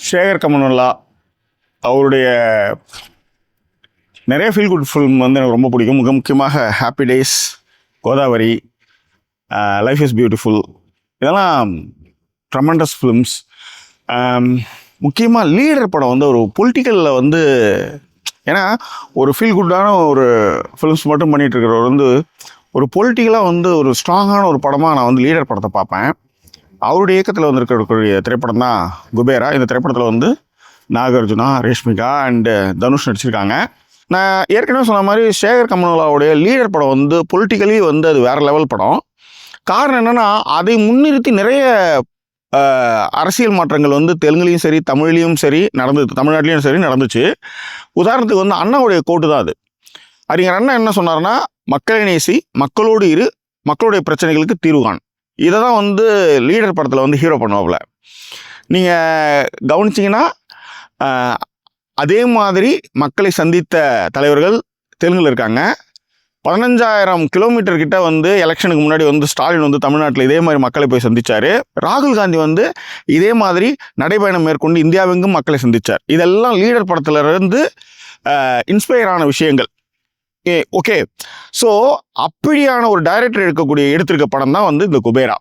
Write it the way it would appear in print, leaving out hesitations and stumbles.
சேகர் கமனுல்லா அவருடைய நிறைய feel good film வந்து எனக்கு ரொம்ப பிடிக்கும். மிக முக்கியமாக happy days, Godavari, life is beautiful, இதெல்லாம் ட்ரமெண்டஸ் ஃபிலிம்ஸ். முக்கியமாக லீடர் படம் வந்து ஒரு பொலிட்டிக்கலில் வந்து, ஏன்னா ஒரு ஃபீல் குட்டான ஒரு ஃபிலிம்ஸ் மட்டும் பண்ணிகிட்டு இருக்கிறவர் வந்து ஒரு பொலிட்டிக்கலாக வந்து ஒரு ஸ்ட்ராங்கான ஒரு படமாக நான் வந்து லீடர் படத்தை பார்ப்பேன். அவருடைய இயக்கத்தில் வந்து இருக்கக்கூடிய திரைப்படம் தான் குபேரா. இந்த திரைப்படத்தில் வந்து நாகார்ஜுனா, ரேஷ்மிகா அண்டு தனுஷ் நடிச்சிருக்காங்க. நான் ஏற்கனவே சொன்ன மாதிரி சேகர் கமனுல்லாவுடைய லீடர் படம் வந்து பொலிட்டிக்கலி வந்து அது வேறு லெவல் படம். காரணம் என்னென்னா, அதை முன்னிறுத்தி நிறைய அரசியல் மாற்றங்கள் வந்து தெலுங்குலேயும் சரி தமிழ்லேயும் சரி நடந்தது, தமிழ்நாட்டிலையும் சரி நடந்துச்சு. உதாரணத்துக்கு வந்து அண்ணாவுடைய கோட்டு தான் அது. அறிஞர் அண்ணா என்ன சொன்னார்னா, மக்களை நேசி, மக்களோடு இரு, மக்களுடைய பிரச்சனைகளுக்கு தீர்வு காண். இதை தான் வந்து லீடர் படத்தில் வந்து ஹீரோ பண்ணுவாப்புல. நீங்கள் கவனிச்சிங்கன்னா அதே மாதிரி மக்களை சந்தித்த தலைவர்கள் தெலுங்கில் இருக்காங்க. 15,000 கிலோமீட்டர் கிட்ட வந்து எலெக்ஷனுக்கு முன்னாடி வந்து ஸ்டாலின் வந்து தமிழ்நாட்டில் இதே மாதிரி மக்களை போய் சந்தித்தார். ராகுல் காந்தி வந்து இதே மாதிரி நடைபயணம் மேற்கொண்டு இந்தியாவெங்கும் மக்களை சந்தித்தார். இதெல்லாம் லீடர் படத்துலேருந்து இன்ஸ்பயர் ஆன விஷயங்கள். ஓகே, ஸோ அப்படியான ஒரு டைரக்டர் எடுத்திருக்க படம் தான் வந்து இந்த குபேரா.